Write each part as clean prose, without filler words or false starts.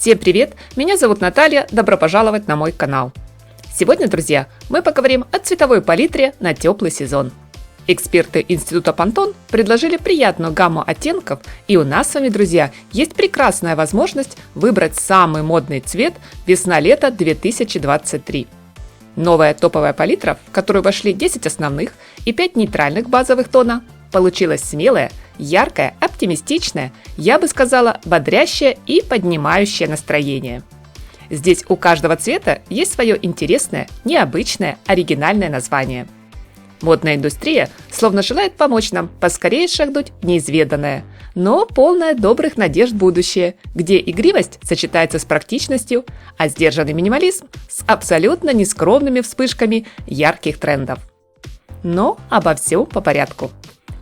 Всем привет! Меня зовут Наталья, добро пожаловать на мой канал. Сегодня, друзья, мы поговорим о цветовой палитре на теплый сезон. Эксперты Института Pantone предложили приятную гамму оттенков, и у нас с вами, друзья, есть прекрасная возможность выбрать самый модный цвет весна-лето 2023. Новая топовая палитра, в которую вошли 10 основных и 5 нейтральных базовых тона, получилась смелая, яркая, оптимистичная, я бы сказала, бодрящая и поднимающая настроение. Здесь у каждого цвета есть свое интересное, необычное, оригинальное название. Модная индустрия словно желает помочь нам поскорее шагнуть в неизведанное, но полное добрых надежд будущее, где игривость сочетается с практичностью, а сдержанный минимализм с абсолютно нескромными вспышками ярких трендов. Но обо всем по порядку.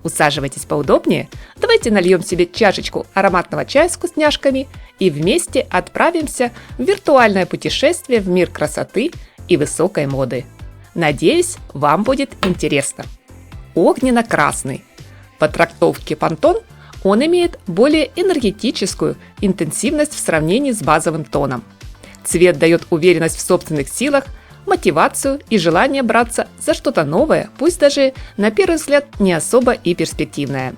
Усаживайтесь поудобнее, давайте нальем себе чашечку ароматного чая с вкусняшками и вместе отправимся в виртуальное путешествие в мир красоты и высокой моды. Надеюсь, вам будет интересно. Огненно-красный. По трактовке Pantone он имеет более энергетическую интенсивность в сравнении с базовым тоном. Цвет дает уверенность в собственных силах, мотивацию и желание браться за что-то новое, пусть даже на первый взгляд не особо и перспективное.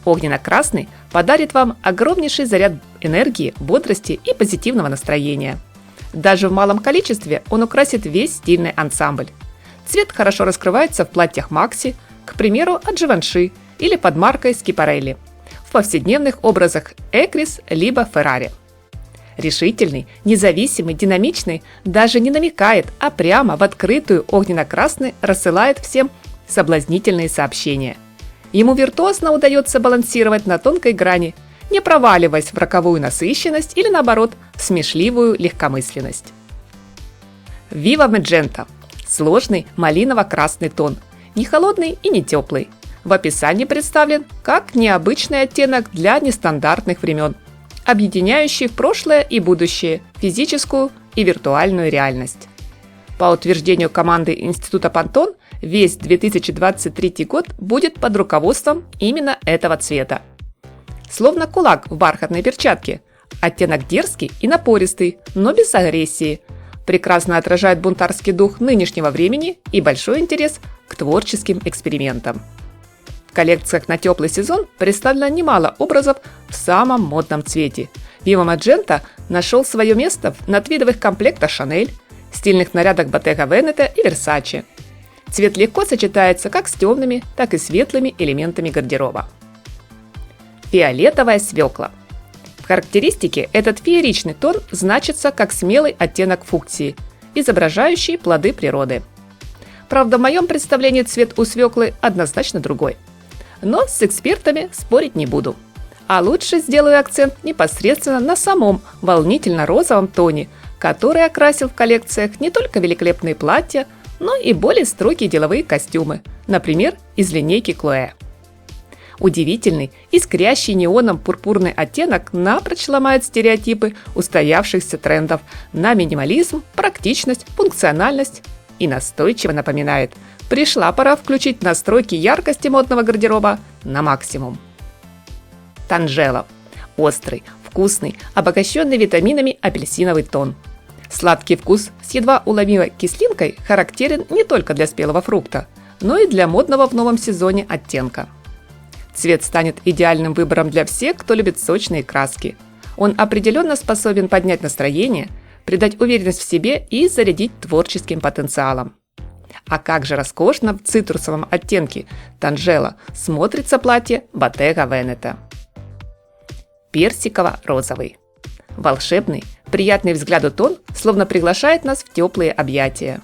Огненно-красный подарит вам огромнейший заряд энергии, бодрости и позитивного настроения. Даже в малом количестве он украсит весь стильный ансамбль. Цвет хорошо раскрывается в платьях Макси, к примеру, от Givenchy или под маркой Schiaparelli, в повседневных образах Экрис либо Ferrari. Решительный, независимый, динамичный даже не намекает, а прямо в открытую огненно-красный рассылает всем соблазнительные сообщения. Ему виртуозно удается балансировать на тонкой грани, не проваливаясь в роковую насыщенность или, наоборот, в смешливую легкомысленность. Viva Magenta – сложный малиново-красный тон, не холодный и не теплый. В описании представлен как необычный оттенок для нестандартных времен, объединяющий прошлое и будущее, физическую и виртуальную реальность. По утверждению команды Института Pantone, весь 2023 год будет под руководством именно этого цвета. Словно кулак в бархатной перчатке, оттенок дерзкий и напористый, но без агрессии, прекрасно отражает бунтарский дух нынешнего времени и большой интерес к творческим экспериментам. В коллекциях на теплый сезон представлено немало образов в самом модном цвете. Viva Magenta нашел свое место на твидовых комплектах Chanel, стильных нарядах Bottega Veneta и Versace. Цвет легко сочетается как с темными, так и светлыми элементами гардероба. Фиолетовая свекла. В характеристике этот фееричный тон значится как смелый оттенок фуксии, изображающий плоды природы. Правда, в моем представлении цвет у свеклы однозначно другой. Но с экспертами спорить не буду. А лучше сделаю акцент непосредственно на самом волнительно-розовом тоне, который окрасил в коллекциях не только великолепные платья, но и более строгие деловые костюмы, например, из линейки Chloé. Удивительный, искрящий неоном пурпурный оттенок напрочь ломает стереотипы устоявшихся трендов на минимализм, практичность, функциональность и настойчиво напоминает: пришла пора включить настройки яркости модного гардероба на максимум. Танжела. Острый, вкусный, обогащенный витаминами апельсиновый тон. Сладкий вкус с едва уловимой кислинкой характерен не только для спелого фрукта, но и для модного в новом сезоне оттенка. Цвет станет идеальным выбором для всех, кто любит сочные краски. Он определенно способен поднять настроение, придать уверенность в себе и зарядить творческим потенциалом. А как же роскошно в цитрусовом оттенке Танжела смотрится платье Bottega Veneta. Персиково-розовый. Волшебный, приятный взгляду тон словно приглашает нас в теплые объятия.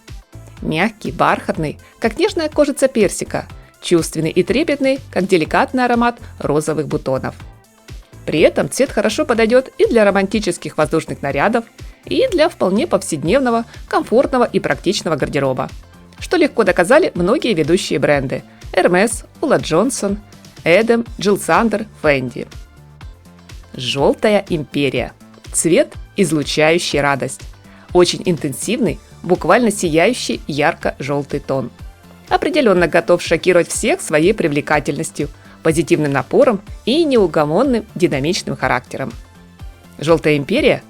Мягкий, бархатный, как нежная кожица персика, чувственный и трепетный, как деликатный аромат розовых бутонов. При этом цвет хорошо подойдет и для романтических воздушных нарядов, и для вполне повседневного, комфортного и практичного гардероба, что легко доказали многие ведущие бренды – Hermes, Ulla Johnson, Эдем, Джилл Сандер, Fendi. Желтая империя. Цвет, излучающий радость. Очень интенсивный, буквально сияющий ярко-желтый тон. Определенно готов шокировать всех своей привлекательностью, позитивным напором и неугомонным динамичным характером. Желтая империя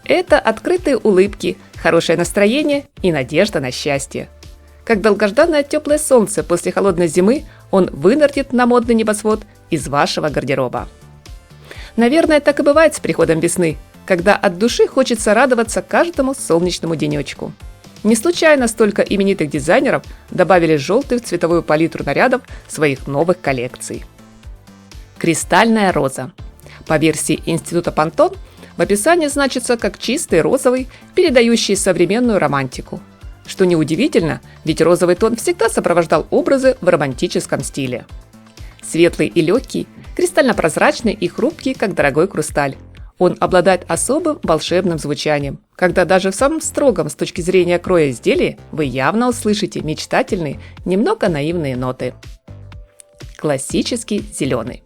Это открытые улыбки, хорошее настроение и надежда на счастье. Как долгожданное теплое солнце после холодной зимы, он вынырнет на модный небосвод из вашего гардероба. Наверное, так и бывает с приходом весны, когда от души хочется радоваться каждому солнечному денечку. Не случайно столько именитых дизайнеров добавили желтый в цветовую палитру нарядов своих новых коллекций. Кристальная роза. По версии Института Пантон, в описании значится как чистый розовый, передающий современную романтику. Что неудивительно, ведь розовый тон всегда сопровождал образы в романтическом стиле. Светлый и легкий, кристально-прозрачный и хрупкий, как дорогой хрусталь. Он обладает особым волшебным звучанием, когда даже в самом строгом с точки зрения кроя изделии вы явно услышите мечтательные, немного наивные ноты. Классический зеленый.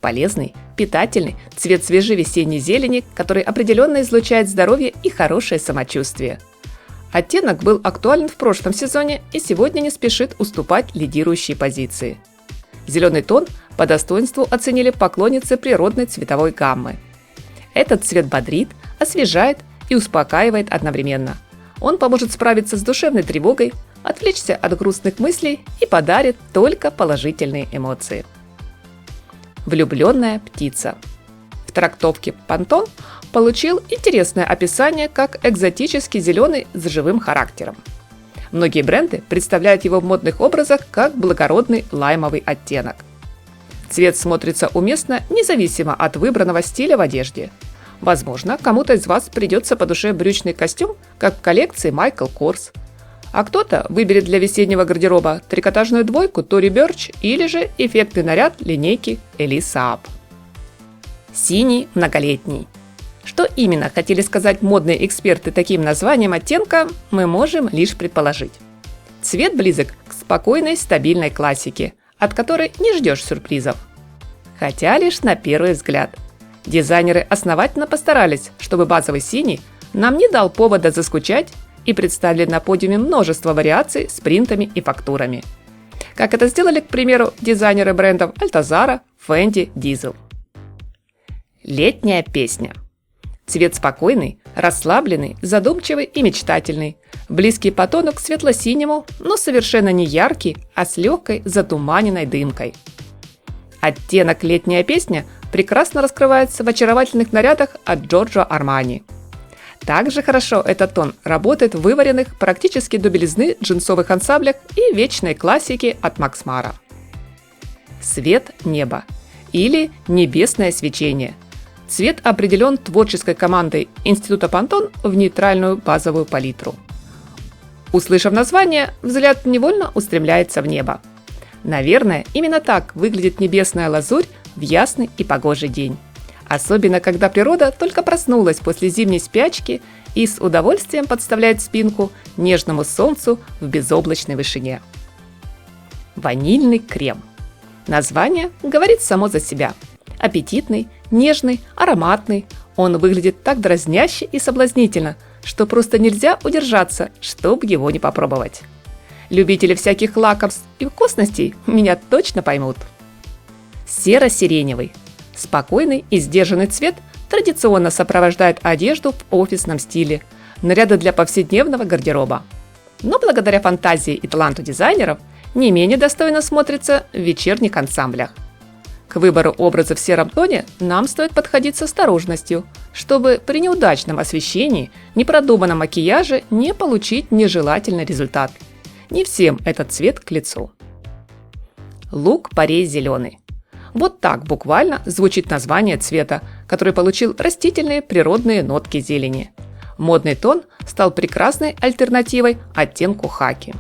Полезный, питательный, цвет свежей весенней зелени, который определенно излучает здоровье и хорошее самочувствие. Оттенок был актуален в прошлом сезоне и сегодня не спешит уступать лидирующие позиции. Зеленый тон по достоинству оценили поклонницы природной цветовой гаммы. Этот цвет бодрит, освежает и успокаивает одновременно. Он поможет справиться с душевной тревогой, отвлечься от грустных мыслей и подарит только положительные эмоции. Влюбленная птица. В трактовке Пантон получил интересное описание как экзотический зеленый с живым характером. Многие бренды представляют его в модных образах как благородный лаймовый оттенок. Цвет смотрится уместно независимо от выбранного стиля в одежде. Возможно, кому-то из вас придется по душе брючный костюм, как в коллекции Michael Kors. А кто-то выберет для весеннего гардероба трикотажную двойку Tory Burch или же эффектный наряд линейки Elise Saab. Синий многолетний. Что именно хотели сказать модные эксперты таким названием оттенка, мы можем лишь предположить. Цвет близок к спокойной, стабильной классике, от которой не ждешь сюрпризов. Хотя лишь на первый взгляд. Дизайнеры основательно постарались, чтобы базовый синий нам не дал повода заскучать и представили на подиуме множество вариаций с принтами и фактурами. Как это сделали, к примеру, дизайнеры брендов Altazara, Fendi, Diesel. Летняя песня. Цвет спокойный, расслабленный, задумчивый и мечтательный. Близкий по тону к светло-синему, но совершенно не яркий, а с легкой затуманенной дымкой. Оттенок «Летняя песня» прекрасно раскрывается в очаровательных нарядах от Giorgio Armani. Также хорошо этот тон работает в вываренных практически до белизны джинсовых ансамблях и вечной классике от Max Mara. Свет неба или небесное свечение. Цвет определен творческой командой Института Пантон в нейтральную базовую палитру. Услышав название, взгляд невольно устремляется в небо. Наверное, именно так выглядит небесная лазурь в ясный и погожий день. Особенно, когда природа только проснулась после зимней спячки и с удовольствием подставляет спинку нежному солнцу в безоблачной вышине. Ванильный крем. Название говорит само за себя. Аппетитный, нежный, ароматный. Он выглядит так дразняще и соблазнительно, что просто нельзя удержаться, чтобы его не попробовать. Любители всяких лакомств и вкусностей меня точно поймут. Серо-сиреневый. Спокойный и сдержанный цвет традиционно сопровождает одежду в офисном стиле, наряды для повседневного гардероба. Но благодаря фантазии и таланту дизайнеров не менее достойно смотрится в вечерних ансамблях. К выбору образа в сером тоне нам стоит подходить с осторожностью, чтобы при неудачном освещении, непродуманном макияже не получить нежелательный результат. Не всем этот цвет к лицу. Лук-порей зеленый. Вот так буквально звучит название цвета, который получил растительные природные нотки зелени. Модный тон стал прекрасной альтернативой оттенку хаки.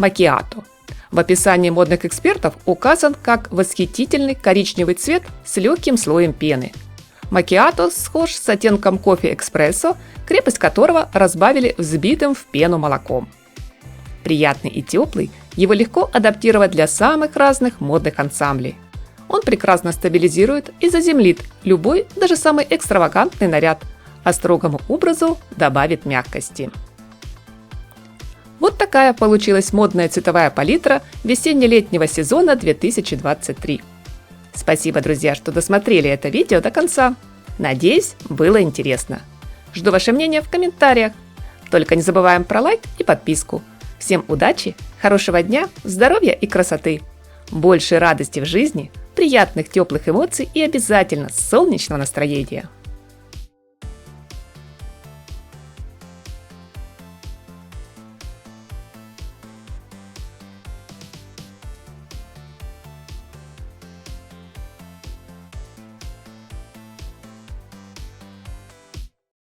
Макиато. В описании модных экспертов указан как восхитительный коричневый цвет с легким слоем пены. Макиато схож с оттенком кофе эспрессо, крепость которого разбавили взбитым в пену молоком. Приятный и теплый, его легко адаптировать для самых разных модных ансамблей. Он прекрасно стабилизирует и заземлит любой, даже самый экстравагантный наряд, а строгому образу добавит мягкости. Вот такая получилась модная цветовая палитра весенне-летнего сезона 2023. Спасибо, друзья, что досмотрели это видео до конца. Надеюсь, было интересно. Жду ваше мнение в комментариях. Только не забываем про лайк и подписку. Всем удачи, хорошего дня, здоровья и красоты. Больше радости в жизни, приятных теплых эмоций и обязательно солнечного настроения.